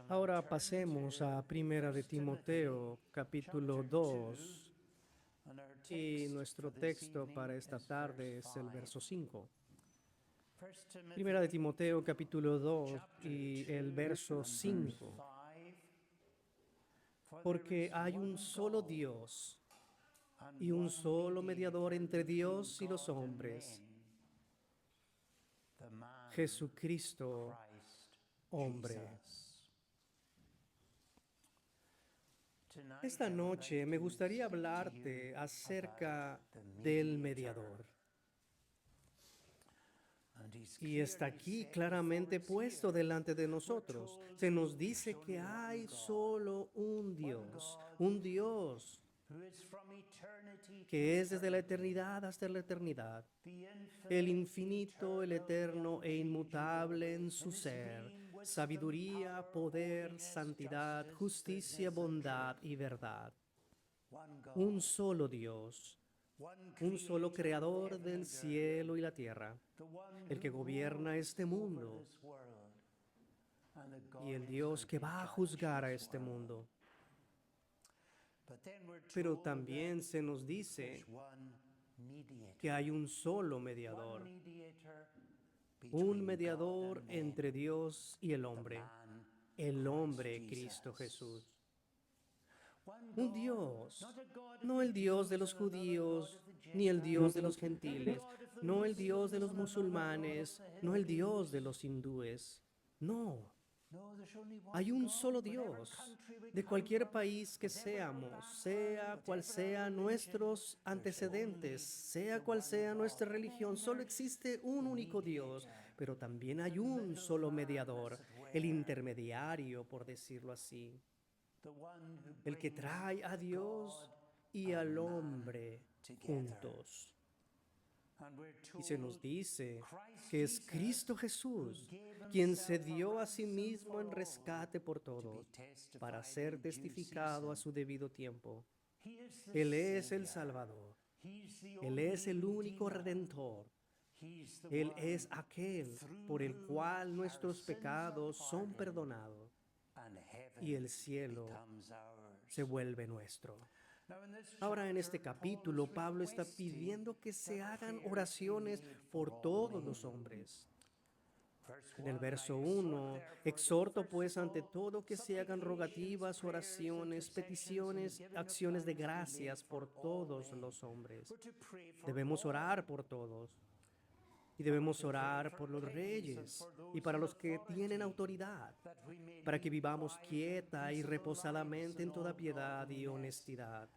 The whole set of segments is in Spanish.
Ahora pasemos a Primera de Timoteo, capítulo 2, y nuestro texto para esta tarde es el verso 5. Primera de Timoteo, capítulo 2 y el verso 5. Porque hay un solo Dios y un solo mediador entre Dios y los hombres, Jesucristo, hombre. Esta noche me gustaría hablarte acerca del mediador. Y está aquí claramente puesto delante de nosotros. Se nos dice que hay solo un Dios que es desde la eternidad hasta la eternidad, el infinito, el eterno e inmutable en su ser, sabiduría, poder, santidad, justicia, bondad y verdad. Un solo Dios, un solo creador del cielo y la tierra, el que gobierna este mundo y el Dios que va a juzgar a este mundo. Pero también se nos dice que hay un solo mediador, un mediador entre Dios y el hombre Cristo Jesús. Un Dios, no el Dios de los judíos, ni el Dios de los gentiles, no el Dios de los musulmanes, no el Dios de los hindúes. No, hay un solo Dios. De cualquier país que seamos, sea cual sean nuestros antecedentes, sea cual sea nuestra religión, solo existe un único Dios, pero también hay un solo mediador, el intermediario, por decirlo así, el que trae a Dios y al hombre juntos. Y se nos dice que es Cristo Jesús quien se dio a sí mismo en rescate por todos para ser testificado a su debido tiempo. Él es el Salvador. Él es el único Redentor. Él es aquel por el cual nuestros pecados son perdonados y el cielo se vuelve nuestro. Ahora en este capítulo, Pablo está pidiendo que se hagan oraciones por todos los hombres. En el verso 1, exhorto pues ante todo que se hagan rogativas, oraciones, peticiones, acciones de gracias por todos los hombres. Debemos orar por todos. Y debemos orar por los reyes y para los que tienen autoridad, para que vivamos quieta y reposadamente en toda piedad y honestidad.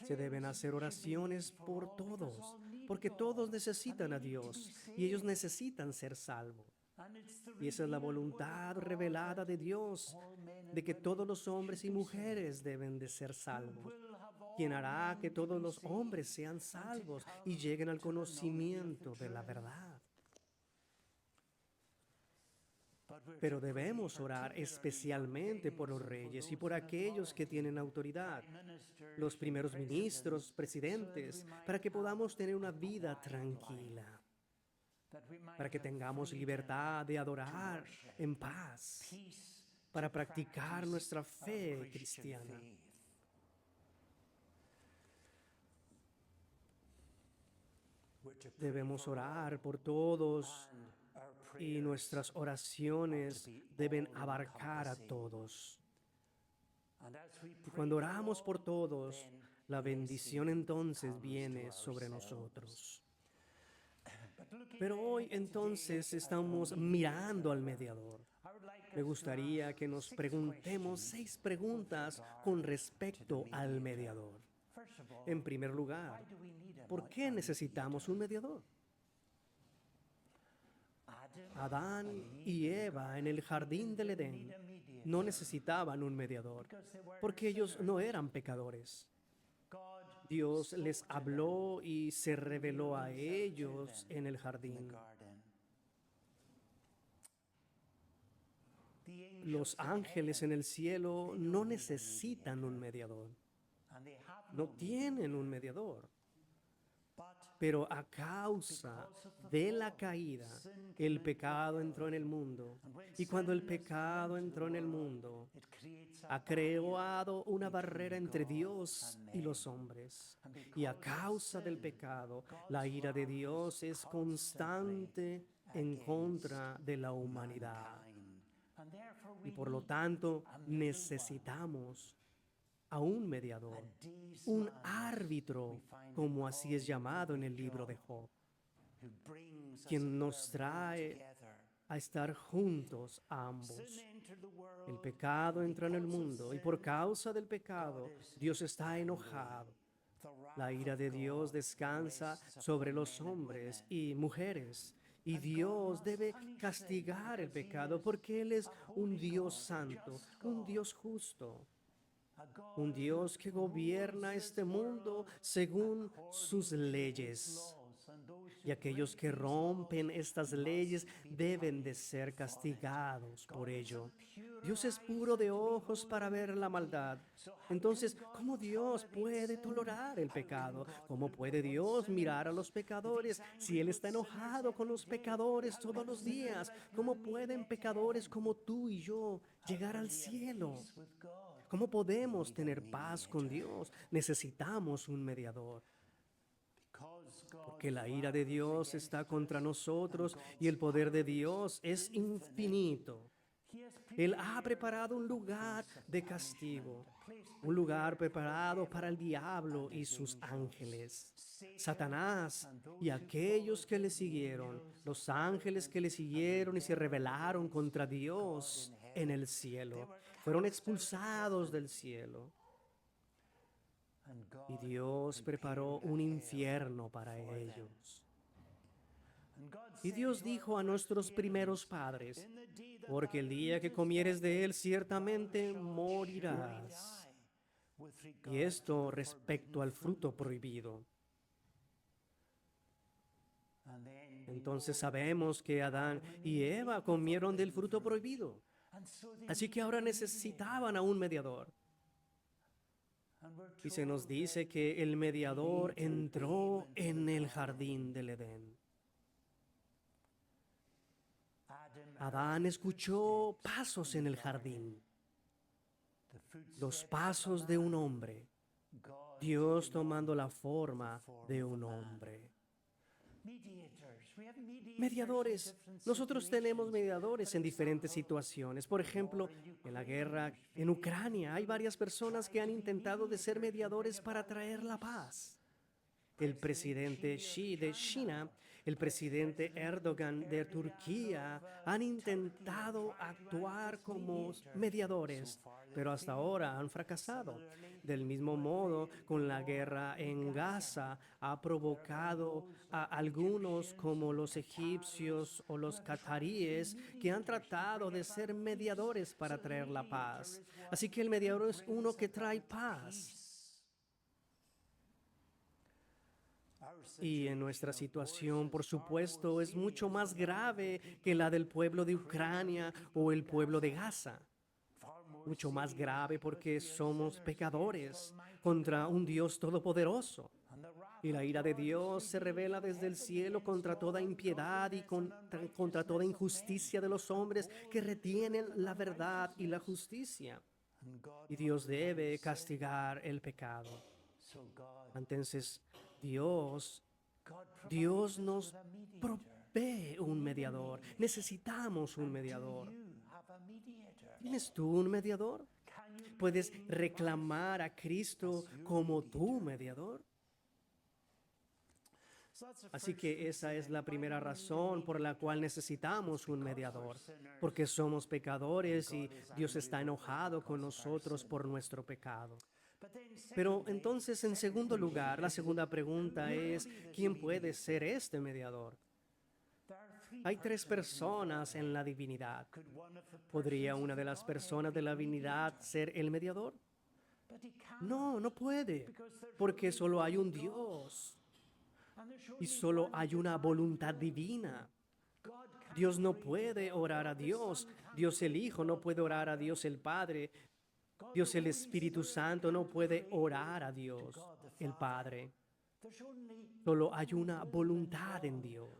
Se deben hacer oraciones por todos, porque todos necesitan a Dios y ellos necesitan ser salvos. Y esa es la voluntad revelada de Dios, de que todos los hombres y mujeres deben de ser salvos, quien hará que todos los hombres sean salvos y lleguen al conocimiento de la verdad. Pero debemos orar especialmente por los reyes y por aquellos que tienen autoridad, los primeros ministros, presidentes, para que podamos tener una vida tranquila, para que tengamos libertad de adorar en paz, para practicar nuestra fe cristiana. Debemos orar por todos y nuestras oraciones deben abarcar a todos. Y cuando oramos por todos, la bendición entonces viene sobre nosotros. Pero hoy entonces estamos mirando al mediador. Me gustaría que nos preguntemos 6 preguntas con respecto al mediador. En primer lugar, ¿por qué necesitamos un mediador? Adán y Eva en el jardín del Edén no necesitaban un mediador, porque ellos no eran pecadores. Dios les habló y se reveló a ellos en el jardín. Los ángeles en el cielo no necesitan un mediador, no tienen un mediador. Pero a causa de la caída, el pecado entró en el mundo. Y cuando el pecado entró en el mundo, ha creado una barrera entre Dios y los hombres. Y a causa del pecado, la ira de Dios es constante en contra de la humanidad. Y por lo tanto, necesitamos a un mediador, un árbitro, como así es llamado en el libro de Job, quien nos trae a estar juntos a ambos. El pecado entró en el mundo y por causa del pecado Dios está enojado. La ira de Dios descansa sobre los hombres y mujeres. Y Dios debe castigar el pecado porque Él es un Dios santo, un Dios justo, un Dios que gobierna este mundo según sus leyes. Y aquellos que rompen estas leyes deben de ser castigados por ello. Dios es puro de ojos para ver la maldad. Entonces, ¿cómo Dios puede tolerar el pecado? ¿Cómo puede Dios mirar a los pecadores si Él está enojado con los pecadores todos los días? ¿Cómo pueden pecadores como tú y yo llegar al cielo? ¿Cómo podemos tener paz con Dios? Necesitamos un mediador. Porque la ira de Dios está contra nosotros y el poder de Dios es infinito. Él ha preparado un lugar de castigo, un lugar preparado para el diablo y sus ángeles. Satanás y aquellos que le siguieron, los ángeles que le siguieron y se rebelaron contra Dios en el cielo, fueron expulsados del cielo. Y Dios preparó un infierno para ellos. Y Dios dijo a nuestros primeros padres, porque el día que comieres de él ciertamente morirás. Y esto respecto al fruto prohibido. Entonces sabemos que Adán y Eva comieron del fruto prohibido. Así que ahora necesitaban a un mediador. Y se nos dice que el mediador entró en el jardín del Edén. Adán escuchó pasos en el jardín, los pasos de un hombre, Dios tomando la forma de un hombre. Mediadores. Nosotros tenemos mediadores en diferentes situaciones. Por ejemplo, en la guerra en Ucrania hay varias personas que han intentado de ser mediadores para traer la paz. El presidente Xi de China, el presidente Erdogan de Turquía han intentado actuar como mediadores, pero hasta ahora han fracasado. Del mismo modo, con la guerra en Gaza ha provocado a algunos como los egipcios o los cataríes que han tratado de ser mediadores para traer la paz. Así que el mediador es uno que trae paz. Y en nuestra situación, por supuesto, es mucho más grave que la del pueblo de Ucrania o el pueblo de Gaza. Mucho más grave porque somos pecadores contra un Dios todopoderoso. Y la ira de Dios se revela desde el cielo contra toda impiedad y contra toda injusticia de los hombres que retienen la verdad y la justicia. Y Dios debe castigar el pecado. Entonces, Dios nos provee un mediador. Necesitamos un mediador. ¿Tienes tú un mediador? ¿Puedes reclamar a Cristo como tu mediador? Así que esa es la primera razón por la cual necesitamos un mediador, porque somos pecadores y Dios está enojado con nosotros por nuestro pecado. Pero entonces, en segundo lugar, la segunda pregunta es, ¿quién puede ser este mediador? Hay tres personas en la divinidad. ¿Podría una de las personas de la divinidad ser el mediador? No, no puede, porque solo hay un Dios y solo hay una voluntad divina. Dios no puede orar a Dios, Dios el Hijo no puede orar a Dios el Padre, Dios el Espíritu Santo no puede orar a Dios el Padre. Solo hay una voluntad en Dios,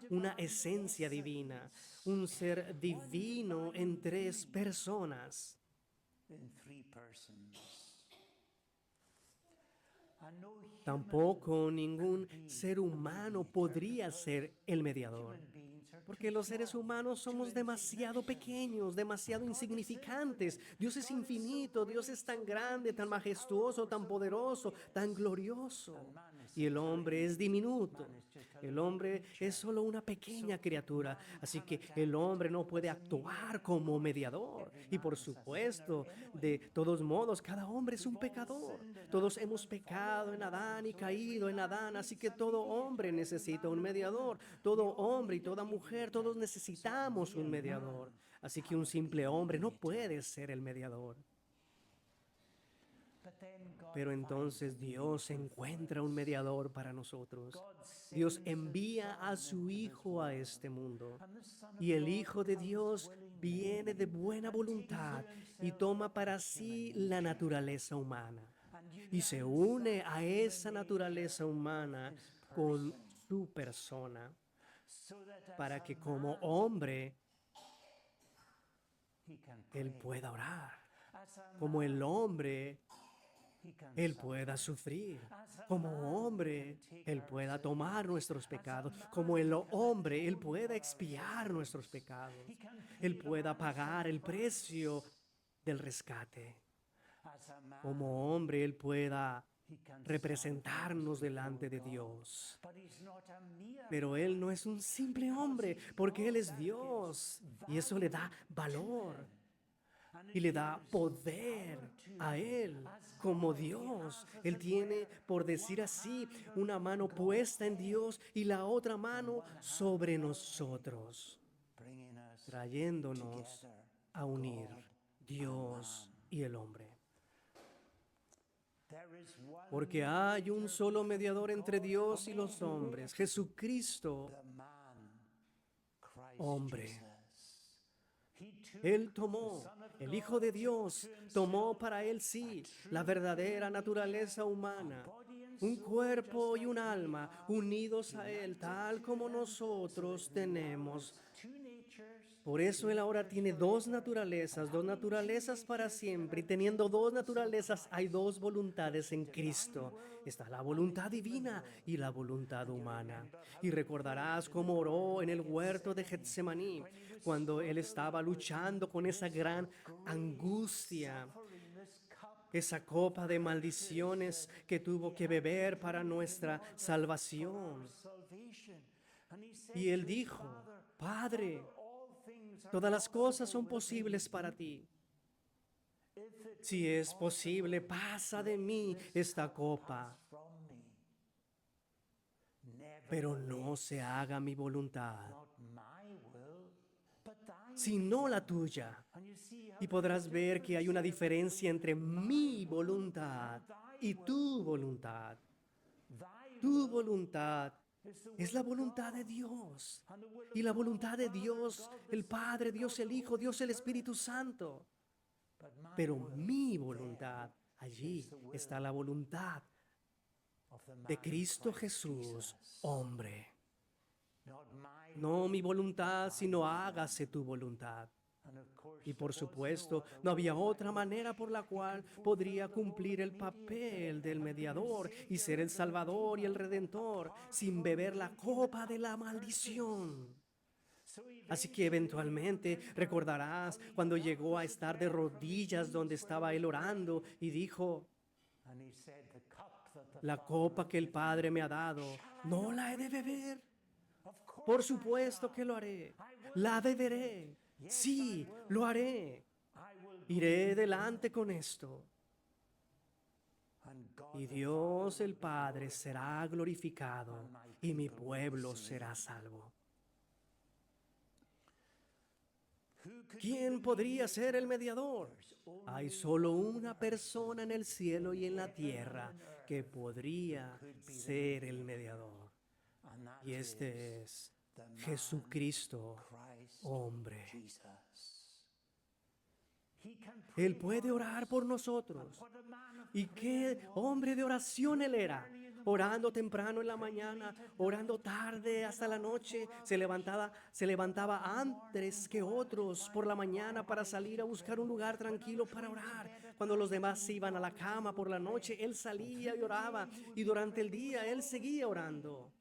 una esencia divina, un ser divino en tres personas. Tampoco ningún ser humano podría ser el mediador, porque los seres humanos somos demasiado pequeños, demasiado insignificantes. Dios es infinito, Dios es tan grande, tan majestuoso, tan poderoso, tan glorioso. Y el hombre es diminuto. El hombre es solo una pequeña criatura, así que el hombre no puede actuar como mediador. Y por supuesto, de todos modos, cada hombre es un pecador. Todos hemos pecado en Adán y caído en Adán, así que todo hombre necesita un mediador. Todo hombre y toda mujer, todos necesitamos un mediador. Así que un simple hombre no puede ser el mediador. Pero entonces Dios encuentra un mediador para nosotros. Dios envía a su Hijo a este mundo. Y el Hijo de Dios viene de buena voluntad y toma para sí la naturaleza humana. Y se une a esa naturaleza humana con su persona, para que como hombre Él pueda orar. Como el hombre Él pueda sufrir. Como hombre, Él pueda tomar nuestros pecados. Como el hombre, Él pueda expiar nuestros pecados. Él pueda pagar el precio del rescate. Como hombre, Él pueda representarnos delante de Dios. Pero Él no es un simple hombre, porque Él es Dios. Y eso le da valor y le da poder a Él como Dios. Él tiene, por decir así, una mano puesta en Dios y la otra mano sobre nosotros, trayéndonos a unir Dios y el hombre. Porque hay un solo mediador entre Dios y los hombres, Jesucristo, hombre. Él tomó, el Hijo de Dios, tomó para Él sí la verdadera naturaleza humana, un cuerpo y un alma unidos a Él, tal como nosotros tenemos. Por eso Él ahora tiene dos naturalezas para siempre. Y teniendo dos naturalezas, hay dos voluntades en Cristo. Está la voluntad divina y la voluntad humana. Y recordarás cómo oró en el huerto de Getsemaní, cuando Él estaba luchando con esa gran angustia, esa copa de maldiciones que tuvo que beber para nuestra salvación. Y Él dijo, Padre, todas las cosas son posibles para ti. Si es posible, pasa de mí esta copa. Pero no se haga mi voluntad, sino la tuya. Y podrás ver que hay una diferencia entre mi voluntad y tu voluntad. Tu voluntad es la voluntad de Dios. Y la voluntad de Dios, el Padre, Dios el Hijo, Dios el Espíritu Santo. Pero mi voluntad, allí está la voluntad de Cristo Jesús, hombre. No mi voluntad, sino hágase tu voluntad. Y por supuesto, no había otra manera por la cual podría cumplir el papel del mediador y ser el Salvador y el Redentor sin beber la copa de la maldición. Así que eventualmente recordarás cuando llegó a estar de rodillas donde estaba él orando y dijo, la copa que el Padre me ha dado, ¿no la he de beber? Por supuesto que lo haré. La beberé. Sí, lo haré. Iré delante con esto. Y Dios el Padre será glorificado y mi pueblo será salvo. ¿Quién podría ser el mediador? Hay solo una persona en el cielo y en la tierra que podría ser el mediador. Y este es Jesucristo, hombre. Él puede orar por nosotros. ¿Y qué hombre de oración él era? Orando temprano en la mañana, orando tarde hasta la noche, se levantaba antes que otros por la mañana para salir a buscar un lugar tranquilo para orar. Cuando los demás se iban a la cama por la noche, él salía y oraba, y durante el día él seguía orando.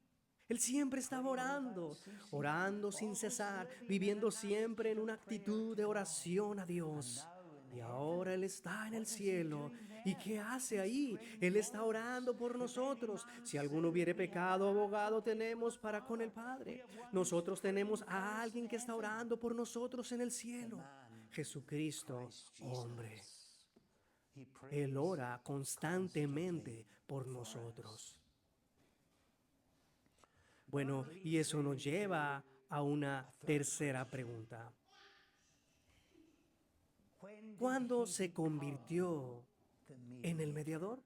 Él siempre estaba orando, orando sin cesar, viviendo siempre en una actitud de oración a Dios. Y ahora Él está en el cielo. ¿Y qué hace ahí? Él está orando por nosotros. Si alguno hubiere pecado, abogado tenemos para con el Padre. Nosotros tenemos a alguien que está orando por nosotros en el cielo. Jesucristo, hombre. Él ora constantemente por nosotros. Bueno, y eso nos lleva a una tercera pregunta. ¿Cuándo se convirtió en el mediador?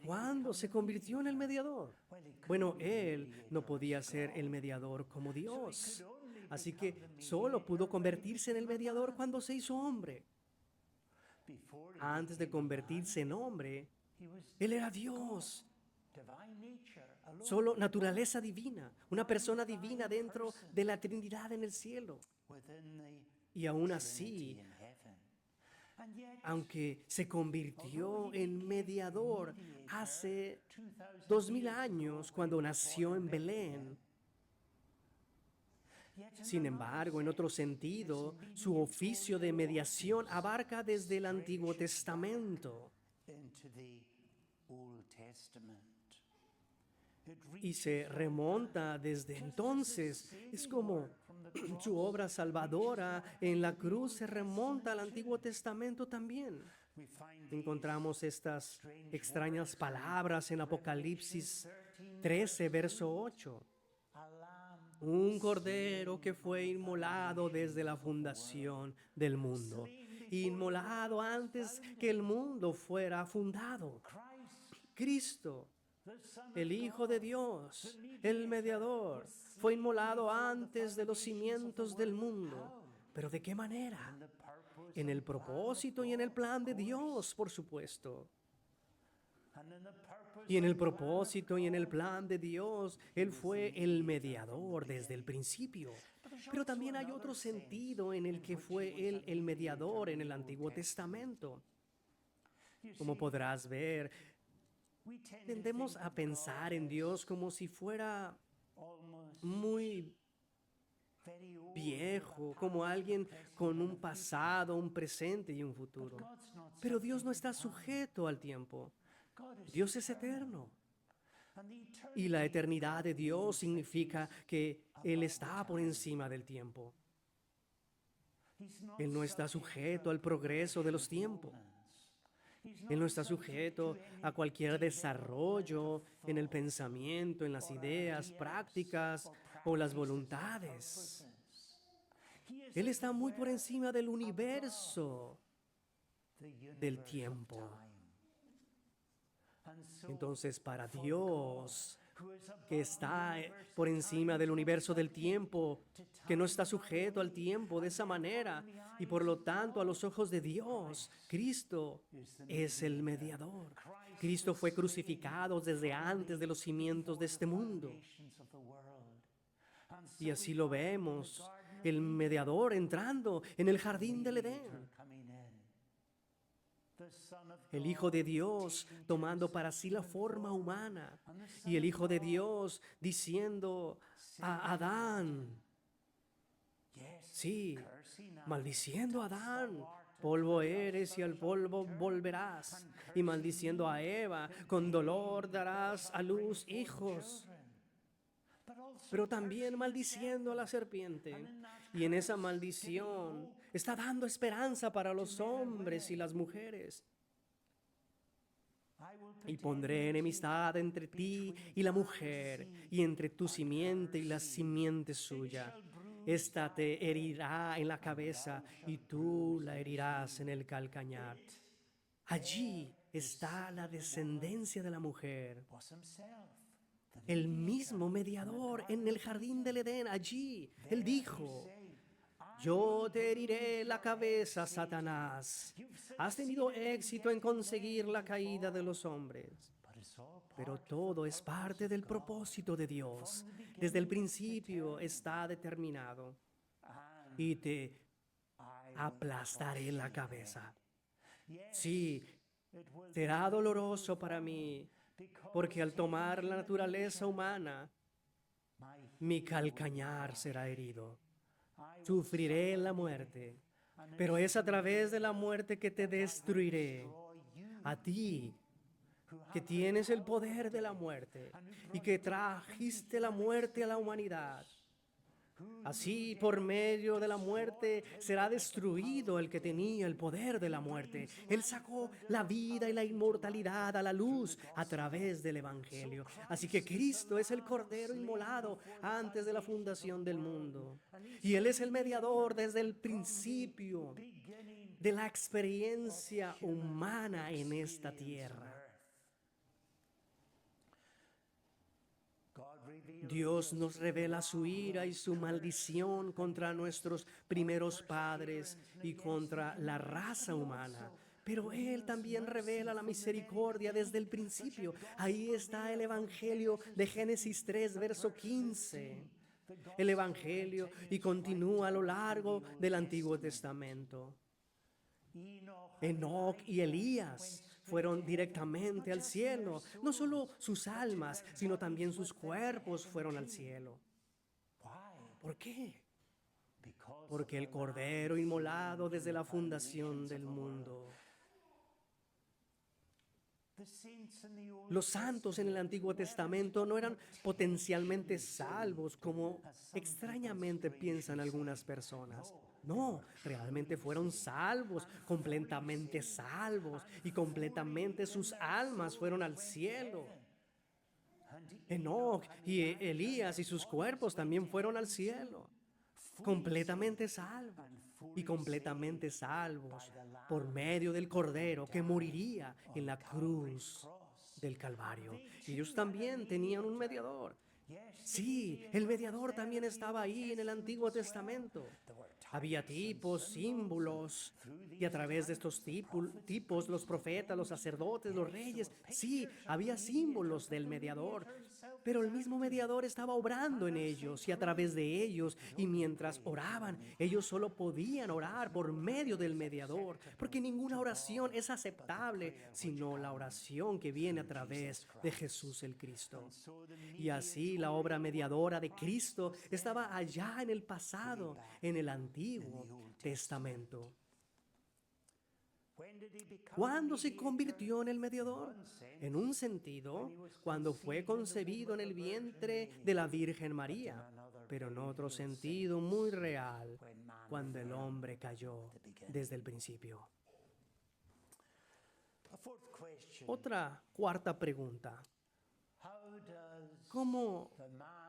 ¿Cuándo se convirtió en el mediador? Bueno, él no podía ser el mediador como Dios. Así que solo pudo convertirse en el mediador cuando se hizo hombre. Antes de convertirse en hombre, él era Dios. Solo naturaleza divina, una persona divina dentro de la Trinidad en el cielo. Y aún así, aunque se convirtió en mediador hace 2000 años cuando nació en Belén, sin embargo, en otro sentido, su oficio de mediación abarca desde el Antiguo Testamento y se remonta desde entonces. Es como su obra salvadora en la cruz se remonta al Antiguo Testamento también. Encontramos estas extrañas palabras en Apocalipsis 13, verso 8. Un cordero que fue inmolado desde la fundación del mundo, inmolado antes que el mundo fuera fundado. Cristo, el Hijo de Dios, el mediador, fue inmolado antes de los cimientos del mundo. ¿Pero de qué manera? En el propósito y en el plan de Dios, por supuesto. Y en el propósito y en el plan de Dios, Él fue el mediador desde el principio. Pero también hay otro sentido en el que fue Él el mediador en el Antiguo Testamento. Como podrás ver, tendemos a pensar en Dios como si fuera muy viejo, como alguien con un pasado, un presente y un futuro. Pero Dios no está sujeto al tiempo. Dios es eterno. Y la eternidad de Dios significa que Él está por encima del tiempo. Él no está sujeto al progreso de los tiempos. Él no está sujeto a cualquier desarrollo en el pensamiento, en las ideas, prácticas o las voluntades. Él está muy por encima del universo, del tiempo. Entonces, para Dios, que está por encima del universo del tiempo, que no está sujeto al tiempo de esa manera, y por lo tanto a los ojos de Dios, Cristo es el mediador. Cristo fue crucificado desde antes de los cimientos de este mundo. Y así lo vemos, el mediador entrando en el jardín del Edén. El Hijo de Dios tomando para sí la forma humana. Y el Hijo de Dios diciendo a Adán, sí, maldiciendo a Adán, polvo eres y al polvo volverás. Y maldiciendo a Eva, con dolor darás a luz hijos. Pero también maldiciendo a la serpiente. Y en esa maldición está dando esperanza para los hombres y las mujeres. Y pondré enemistad entre ti y la mujer, y entre tu simiente y la simiente suya. Esta te herirá en la cabeza, y tú la herirás en el calcañar. Allí está la descendencia de la mujer. El mismo mediador en el jardín del Edén, allí. Él dijo, Yo te heriré la cabeza, Satanás. Has tenido éxito en conseguir la caída de los hombres. Pero todo es parte del propósito de Dios. Desde el principio está determinado. Y te aplastaré la cabeza. Sí, será doloroso para mí, porque al tomar la naturaleza humana, mi calcañar será herido. Sufriré la muerte, pero es a través de la muerte que te destruiré. A ti, que tienes el poder de la muerte y que trajiste la muerte a la humanidad. Así, por medio de la muerte, será destruido el que tenía el poder de la muerte. Él sacó la vida y la inmortalidad a la luz a través del Evangelio. Así que Cristo es el Cordero inmolado antes de la fundación del mundo. Y Él es el mediador desde el principio de la experiencia humana en esta tierra. Dios nos revela su ira y su maldición contra nuestros primeros padres y contra la raza humana. Pero Él también revela la misericordia desde el principio. Ahí está el Evangelio de Génesis 3, verso 15. El Evangelio y continúa a lo largo del Antiguo Testamento. Enoc y Elías fueron directamente al cielo. No solo sus almas, sino también sus cuerpos fueron al cielo. ¿Por qué? Porque el Cordero inmolado desde la fundación del mundo. Los santos en el Antiguo Testamento no eran potencialmente salvos, como extrañamente piensan algunas personas. No, realmente fueron salvos, completamente salvos, y completamente sus almas fueron al cielo. Enoc y Elías y sus cuerpos también fueron al cielo, completamente salvos y completamente salvos por medio del Cordero que moriría en la cruz del Calvario. Ellos también tenían un mediador. Sí, el mediador también estaba ahí en el Antiguo Testamento. Había tipos, símbolos, y a través de estos tipos, los profetas, los sacerdotes, los reyes, sí, había símbolos del mediador, pero el mismo mediador estaba obrando en ellos y a través de ellos, y mientras oraban, ellos solo podían orar por medio del mediador, porque ninguna oración es aceptable, sino la oración que viene a través de Jesús el Cristo. Y así la obra mediadora de Cristo estaba allá en el pasado, en el Antiguo Testamento. ¿Cuándo se convirtió en el mediador? En un sentido, cuando fue concebido en el vientre de la Virgen María, pero en otro sentido muy real, cuando el hombre cayó desde el principio. Otra cuarta pregunta. ¿Cómo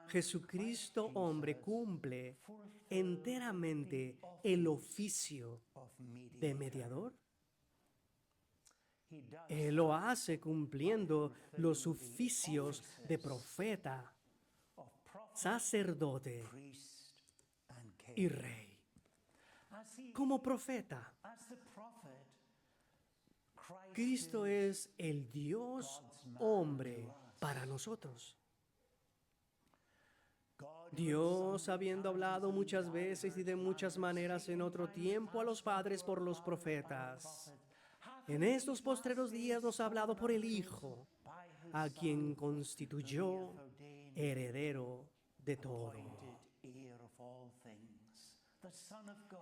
Jesucristo hombre cumple enteramente el oficio de mediador? Él lo hace cumpliendo los oficios de profeta, sacerdote y rey. Como profeta, Cristo es el Dios hombre para nosotros. Dios, habiendo hablado muchas veces y de muchas maneras en otro tiempo a los padres por los profetas, en estos postreros días nos ha hablado por el Hijo, a quien constituyó heredero de todo.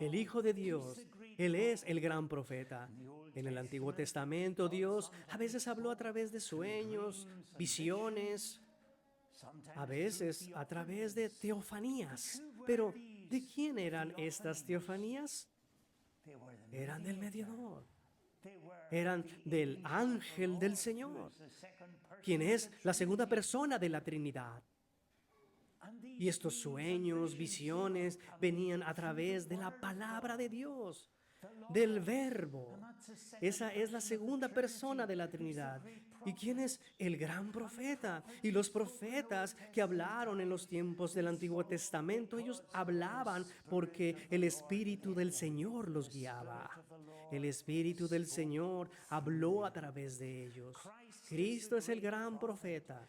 El Hijo de Dios, Él es el gran profeta. En el Antiguo Testamento, Dios a veces habló a través de sueños, visiones, a veces a través de teofanías. Pero, ¿de quién eran estas teofanías? Eran del mediador. Eran del ángel del Señor, quien es la segunda persona de la Trinidad. Y estos sueños, visiones, venían a través de la palabra de Dios. del Verbo. Esa es la segunda persona de la Trinidad. ¿Y quién es el gran profeta? Y los profetas que hablaron en los tiempos del Antiguo Testamento, ellos hablaban porque el Espíritu del Señor los guiaba. El Espíritu del Señor habló a través de ellos. Cristo es el gran profeta.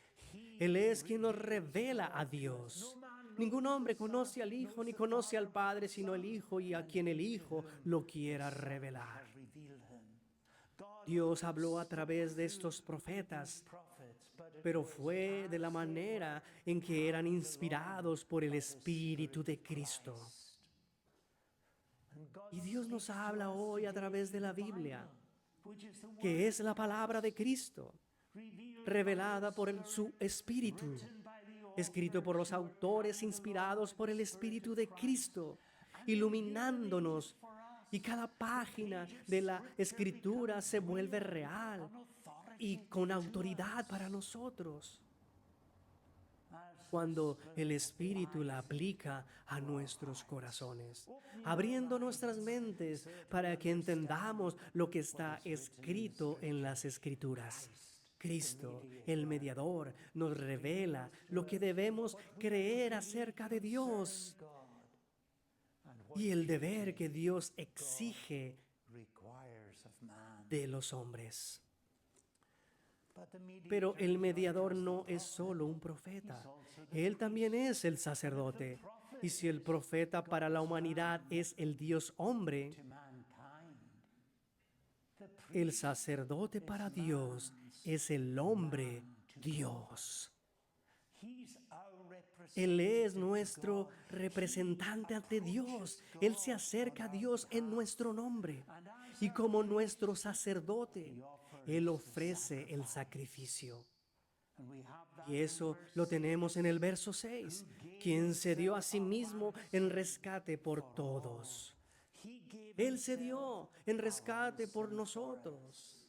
Él es quien nos revela a Dios. Ningún hombre conoce al Hijo ni conoce al Padre, sino el Hijo y a quien el Hijo lo quiera revelar. Dios habló a través de estos profetas, pero fue de la manera en que eran inspirados por el Espíritu de Cristo. Y Dios nos habla hoy a través de la Biblia, que es la palabra de Cristo, revelada por su Espíritu, escrito por los autores inspirados por el Espíritu de Cristo, iluminándonos. Y cada página de la Escritura se vuelve real y con autoridad para nosotros cuando el Espíritu la aplica a nuestros corazones, abriendo nuestras mentes para que entendamos lo que está escrito en las Escrituras. Cristo, el mediador, nos revela lo que debemos creer acerca de Dios y el deber que Dios exige de los hombres. Pero el mediador no es solo un profeta, él también es el sacerdote. Y si el profeta para la humanidad es el Dios hombre, el sacerdote para Dios es el hombre Dios. Él es nuestro representante ante Dios. Él se acerca a Dios en nuestro nombre. Y como nuestro sacerdote, Él ofrece el sacrificio. Y eso lo tenemos en el verso 6, quien se dio a sí mismo en rescate por todos. Él se dio en rescate por nosotros.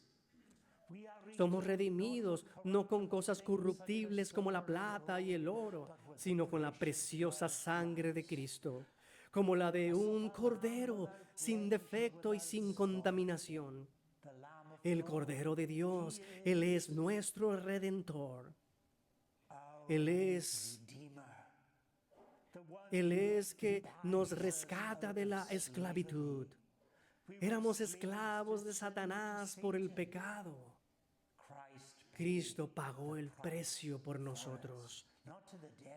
Somos redimidos no con cosas corruptibles como la plata y el oro, sino con la preciosa sangre de Cristo, como la de un cordero sin defecto y sin contaminación. El Cordero de Dios, Él es nuestro Redentor. Él es que nos rescata de la esclavitud. Éramos esclavos de Satanás por el pecado. Cristo pagó el precio por nosotros.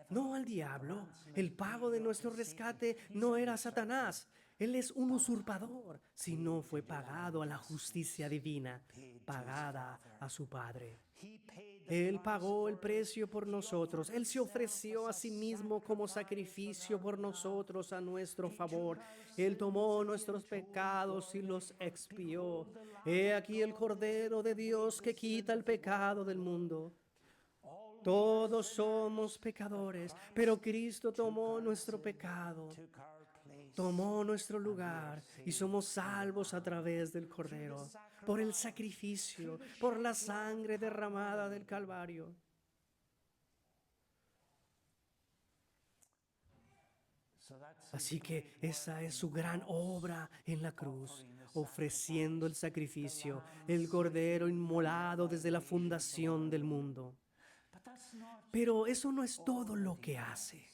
No al diablo. El pago de nuestro rescate no era Satanás. Él es un usurpador, sino fue pagado a la justicia divina, pagada a su Padre. Él pagó el precio por nosotros. Él se ofreció a sí mismo como sacrificio por nosotros a nuestro favor. Él tomó nuestros pecados y los expió. He aquí el Cordero de Dios que quita el pecado del mundo. Todos somos pecadores, pero Cristo tomó nuestro pecado, tomó nuestro lugar y somos salvos a través del Cordero, por el sacrificio, por la sangre derramada del Calvario. Así que esa es su gran obra en la cruz, ofreciendo el sacrificio, el Cordero inmolado desde la fundación del mundo. Pero eso no es todo lo que hace.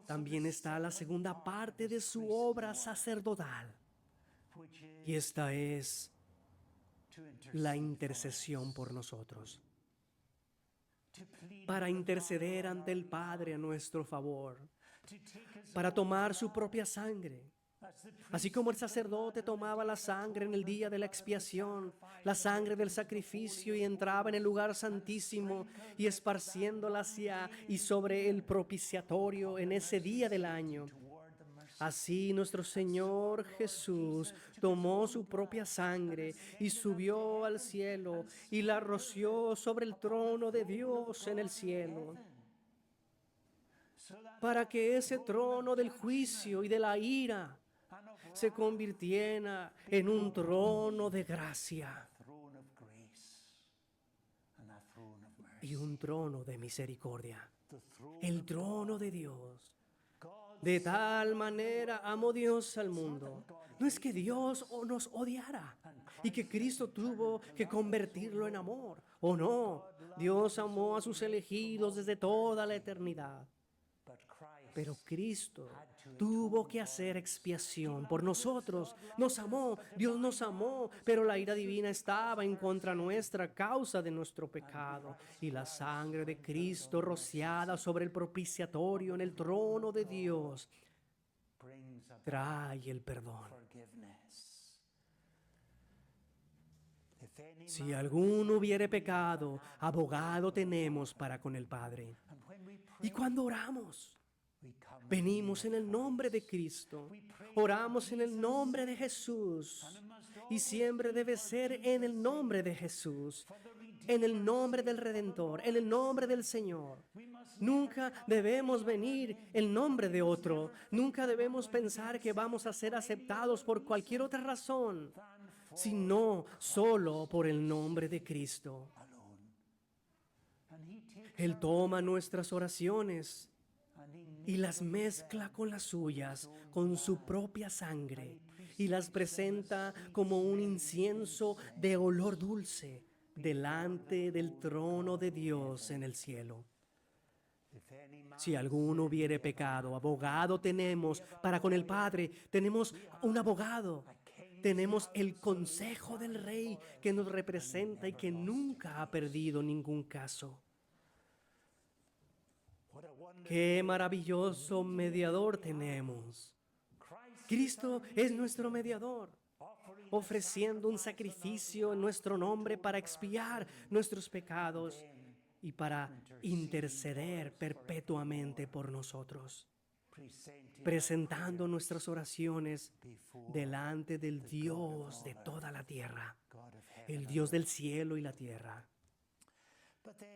También está la segunda parte de su obra sacerdotal. Y esta es la intercesión por nosotros. Para interceder ante el Padre a nuestro favor. Para tomar su propia sangre. Así como el sacerdote tomaba la sangre en el día de la expiación, la sangre del sacrificio, y entraba en el lugar santísimo y esparciéndola hacia y sobre el propiciatorio en ese día del año. Así nuestro Señor Jesús tomó su propia sangre y subió al cielo y la roció sobre el trono de Dios en el cielo, para que ese trono del juicio y de la ira se convirtiera en un trono de gracia y un trono de misericordia, el trono de Dios. De tal manera amó Dios al mundo No es que Dios nos odiara y que Cristo tuvo que convertirlo en amor. ¿O no? Dios amó a sus elegidos desde toda la eternidad. Pero Cristo tuvo que hacer expiación por nosotros. Nos amó, Dios nos amó, pero la ira divina estaba en contra nuestra a causa de nuestro pecado. Y la sangre de Cristo rociada sobre el propiciatorio en el trono de Dios trae el perdón. Si alguno hubiere pecado, abogado tenemos para con el Padre. Y cuando oramos, venimos en el nombre de Cristo, oramos en el nombre de Jesús y siempre debe ser en el nombre de Jesús, en el nombre del Redentor, en el nombre del Señor. Nunca debemos venir en nombre de otro, nunca debemos pensar que vamos a ser aceptados por cualquier otra razón, sino solo por el nombre de Cristo. Él toma nuestras oraciones y las mezcla con las suyas, con su propia sangre, y las presenta como un incienso de olor dulce delante del trono de Dios en el cielo. Si alguno hubiere pecado, abogado tenemos para con el Padre. Tenemos un abogado. Tenemos el consejo del Rey que nos representa y que nunca ha perdido ningún caso. ¡Qué maravilloso mediador tenemos! Cristo es nuestro mediador, ofreciendo un sacrificio en nuestro nombre para expiar nuestros pecados y para interceder perpetuamente por nosotros, presentando nuestras oraciones delante del Dios de toda la tierra, el Dios del cielo y la tierra.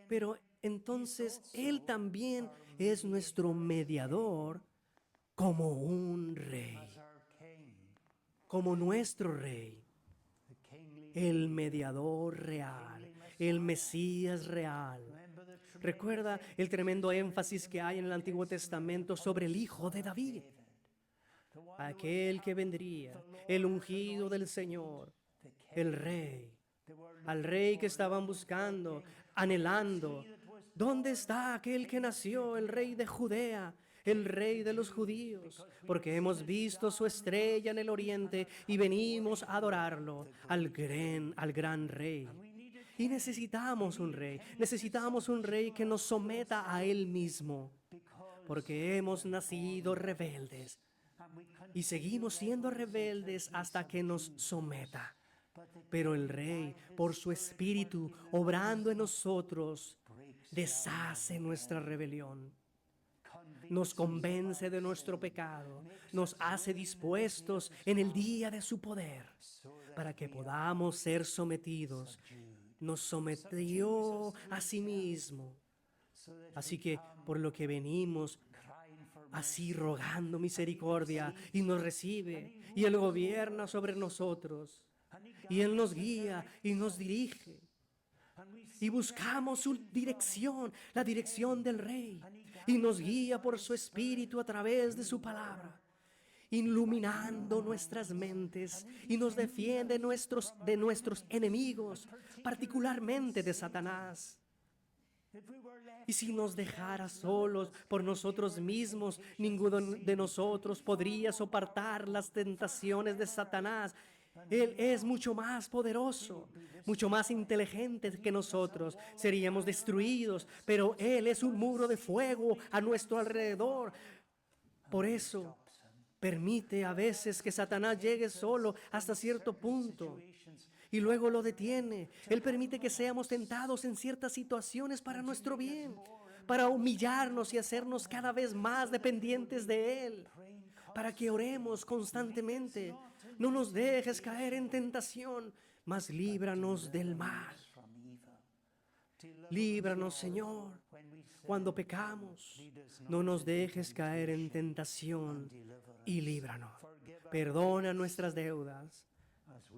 Pero entonces Él también es nuestro mediador como un rey, como nuestro rey, el mediador real, el Mesías real. Recuerda el tremendo énfasis que hay en el Antiguo Testamento sobre el Hijo de David, aquel que vendría, el ungido del Señor, el Rey, al Rey que estaban buscando, anhelando. ¿Dónde está aquel que nació, el Rey de Judea, el Rey de los judíos? Porque hemos visto su estrella en el oriente y venimos a adorarlo, al gran Rey. Y necesitamos un rey que nos someta a Él mismo, porque hemos nacido rebeldes y seguimos siendo rebeldes hasta que nos someta. Pero el Rey, por su Espíritu, obrando en nosotros, deshace nuestra rebelión, nos convence de nuestro pecado, nos hace dispuestos en el día de su poder, para que podamos ser sometidos. Nos sometió a sí mismo. Así que por lo que venimos así rogando misericordia, y nos recibe, y Él gobierna sobre nosotros, y Él nos guía y nos dirige, y buscamos su dirección, la dirección del Rey, y nos guía por su Espíritu a través de su palabra, iluminando nuestras mentes, y nos defiende de nuestros enemigos, particularmente de Satanás. Y si nos dejara solos por nosotros mismos, ninguno de nosotros podría soportar las tentaciones de Satanás. Él es mucho más poderoso, mucho más inteligente que nosotros. Seríamos destruidos, pero Él es un muro de fuego a nuestro alrededor. Por eso permite a veces que Satanás llegue solo hasta cierto punto y luego lo detiene. Él permite que seamos tentados en ciertas situaciones para nuestro bien, para humillarnos y hacernos cada vez más dependientes de Él, para que oremos constantemente. No nos dejes caer en tentación, mas líbranos del mal. Líbranos, Señor, cuando pecamos. No nos dejes caer en tentación y líbranos. Perdona nuestras deudas,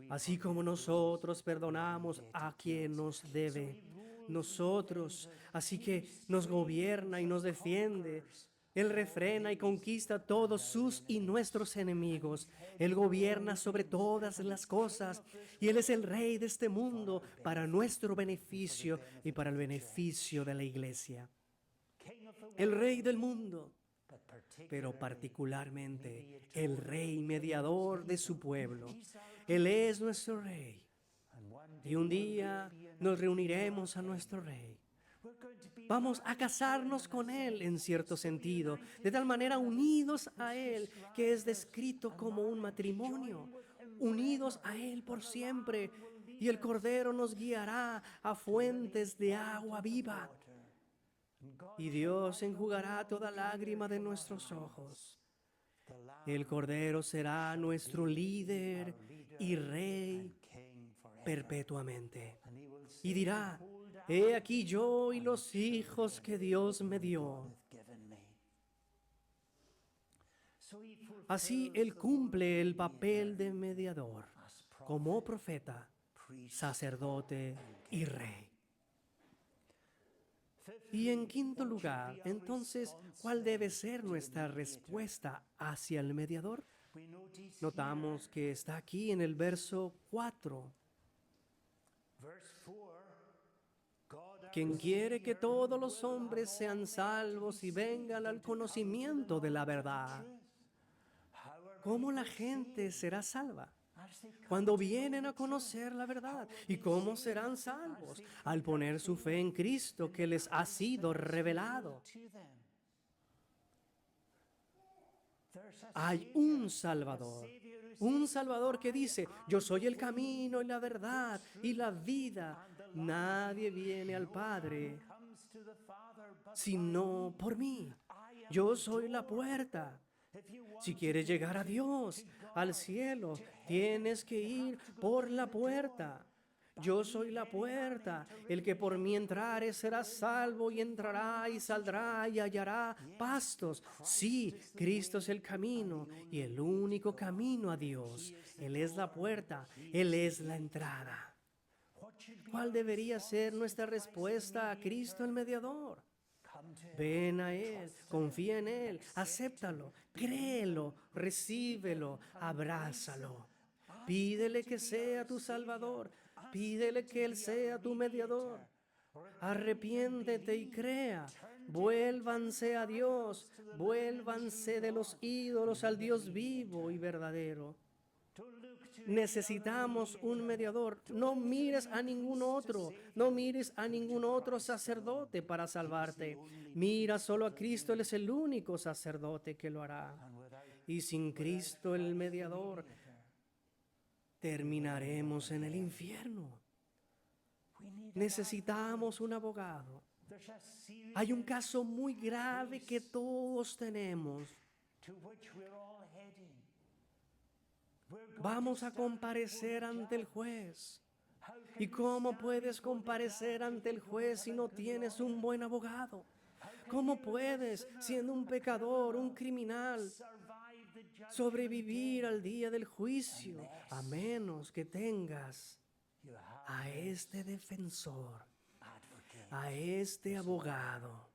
así como nosotros perdonamos a quien nos debe. Nosotros, así que nos gobierna y nos defiende Él refrena y conquista a todos sus y nuestros enemigos. Él gobierna sobre todas las cosas y Él es el Rey de este mundo para nuestro beneficio y para el beneficio de la Iglesia. El Rey del mundo, pero particularmente el Rey mediador de su pueblo. Él es nuestro Rey. Y un día nos reuniremos a nuestro Rey. Vamos a casarnos con Él en cierto sentido, de tal manera unidos a Él, que es descrito como un matrimonio, unidos a Él por siempre, y el Cordero nos guiará a fuentes de agua viva, y Dios enjugará toda lágrima de nuestros ojos. El Cordero será nuestro líder y Rey perpetuamente, y dirá: he aquí yo y los hijos que Dios me dio. Así Él cumple el papel de mediador, como profeta, sacerdote y rey. Y en quinto lugar, entonces, ¿cuál debe ser nuestra respuesta hacia el mediador? Notamos que está aquí en el verso 4. Quien quiere que todos los hombres sean salvos y vengan al conocimiento de la verdad. ¿Cómo la gente será salva? Cuando vienen a conocer la verdad. ¿Y cómo serán salvos? Al poner su fe en Cristo que les ha sido revelado. Hay un Salvador que dice: yo soy el camino y la verdad y la vida. Nadie viene al Padre sino por mí. Yo soy la puerta. Si quieres llegar a Dios, al cielo, tienes que ir por la puerta. Yo soy la puerta. El que por mí entrare será salvo, y entrará y saldrá y hallará pastos. Sí, Cristo es el camino y el único camino a Dios. Él es la puerta, Él es la entrada. ¿Cuál debería ser nuestra respuesta a Cristo el mediador? Ven a Él, confía en Él, acéptalo, créelo, recíbelo, abrázalo. Pídele que sea tu Salvador, pídele que Él sea tu mediador. Arrepiéntete y crea. Vuélvanse a Dios, vuélvanse de los ídolos al Dios vivo y verdadero. Necesitamos un mediador. No mires a ningún otro. No mires a ningún otro sacerdote para salvarte. Mira solo a Cristo. Él es el único sacerdote que lo hará. Y sin Cristo el mediador, terminaremos en el infierno. Necesitamos un abogado. Hay un caso muy grave que todos tenemos. Vamos a comparecer ante el juez. ¿Y cómo puedes comparecer ante el juez si no tienes un buen abogado? ¿Cómo puedes, siendo un pecador, un criminal, sobrevivir al día del juicio, a menos que tengas a este defensor, a este abogado?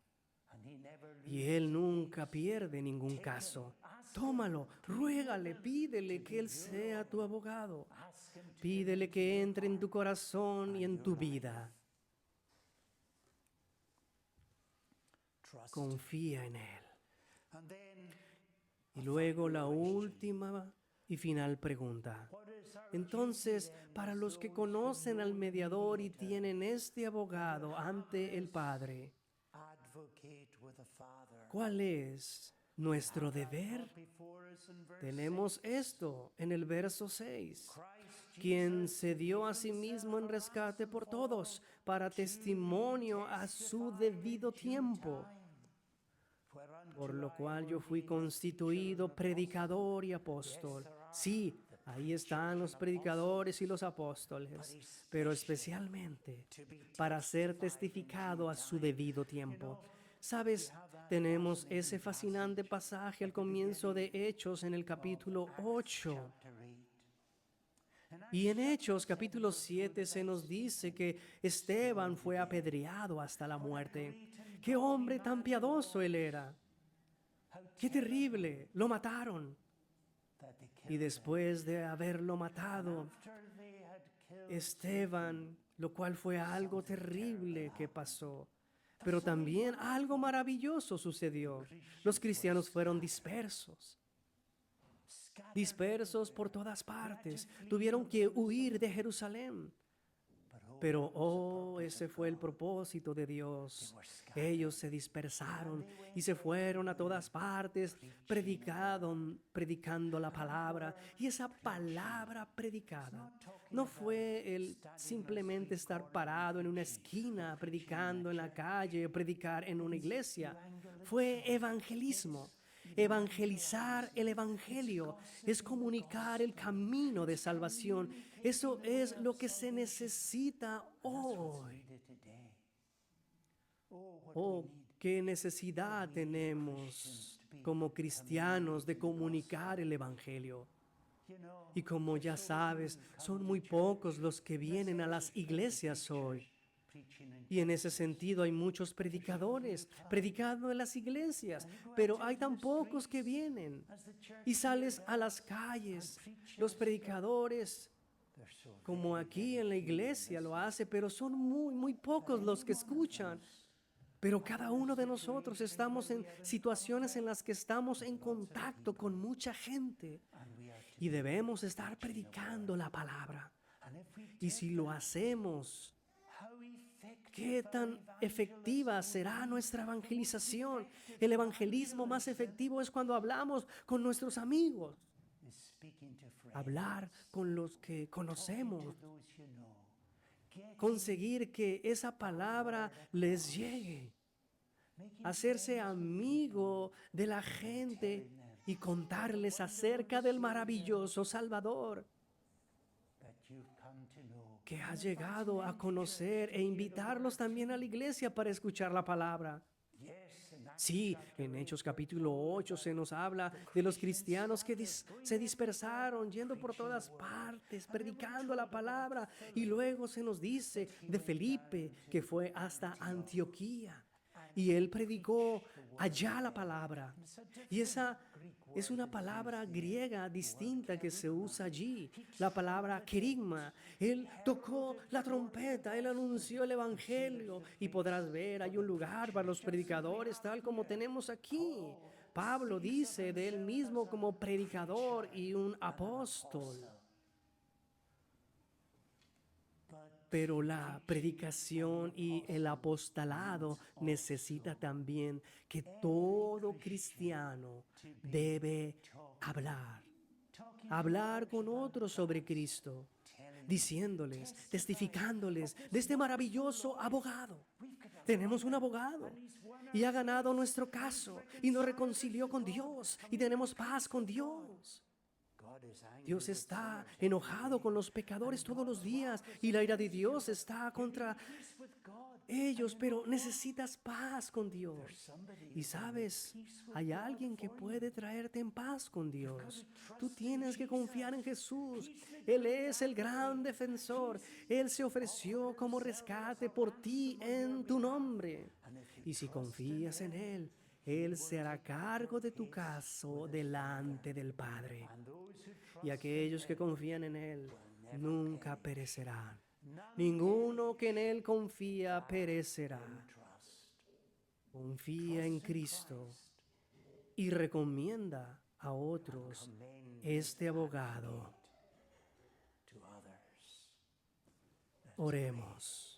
Y él nunca pierde ningún caso. Tómalo, ruégale, pídele que él sea tu abogado. Pídele que entre en tu corazón y en tu vida. Confía en él. Y luego la última y final pregunta. Entonces, para los que conocen al mediador y tienen este abogado ante el Padre, ¿cuál es nuestro deber? Tenemos esto en el verso 6. Quien se dio a sí mismo en rescate por todos, para testimonio a su debido tiempo. Por lo cual yo fui constituido predicador y apóstol. Sí, ahí están los predicadores y los apóstoles, pero especialmente para ser testificado a su debido tiempo. ¿Sabes? Tenemos ese fascinante pasaje al comienzo de Hechos en el capítulo 8. Y en Hechos capítulo 7 se nos dice que Esteban fue apedreado hasta la muerte. ¡Qué hombre tan piadoso él era! ¡Qué terrible! Lo mataron. Y después de haberlo matado, Esteban, lo cual fue algo terrible que pasó, pero también algo maravilloso sucedió. Los cristianos fueron dispersos por todas partes. Tuvieron que huir de Jerusalén. Pero, ese fue el propósito de Dios. Ellos se dispersaron y se fueron a todas partes predicando la palabra. Y esa palabra predicada no fue el simplemente estar parado en una esquina predicando en la calle, predicar en una iglesia. Fue evangelismo. Evangelizar el evangelio es comunicar el camino de salvación. Eso es lo que se necesita hoy. Oh, qué necesidad tenemos como cristianos de comunicar el evangelio. Y como ya sabes, son muy pocos los que vienen a las iglesias hoy. Y en ese sentido hay muchos predicadores predicando en las iglesias, pero hay tan pocos que vienen. Y sales a las calles, los predicadores, como aquí en la iglesia lo hace, pero son muy pocos los que escuchan. Pero cada uno de nosotros estamos en situaciones en las que estamos en contacto con mucha gente y debemos estar predicando la palabra. Y si lo hacemos, ¿qué tan efectiva será nuestra evangelización? El evangelismo más efectivo es cuando hablamos con nuestros amigos. Hablar con los que conocemos. Conseguir que esa palabra les llegue. Hacerse amigo de la gente y contarles acerca del maravilloso Salvador que has llegado a conocer e invitarlos también a la iglesia para escuchar la palabra. Sí, en Hechos capítulo 8 se nos habla de los cristianos que se dispersaron yendo por todas partes, predicando la palabra, y luego se nos dice de Felipe que fue hasta Antioquía y él predicó allá la palabra. Y esa es una palabra griega distinta que se usa allí, la palabra querigma. Él tocó la trompeta, él anunció el evangelio y podrás ver, hay un lugar para los predicadores tal como tenemos aquí. Pablo dice de él mismo como predicador y un apóstol. Pero la predicación y el apostolado necesita también que todo cristiano debe hablar con otros sobre Cristo, diciéndoles, testificándoles de este maravilloso abogado. Tenemos un abogado y ha ganado nuestro caso y nos reconcilió con Dios y tenemos paz con Dios. Dios está enojado con los pecadores todos los días y la ira de Dios está contra ellos, pero necesitas paz con Dios. Y sabes, hay alguien que puede traerte en paz con Dios. Tú tienes que confiar en Jesús. Él es el gran defensor. Él se ofreció como rescate por ti en tu nombre. Y si confías en Él, Él se hará cargo de tu caso delante del Padre. Y aquellos que confían en Él nunca perecerán. Ninguno que en Él confía perecerá. Confía en Cristo y recomienda a otros este abogado. Oremos.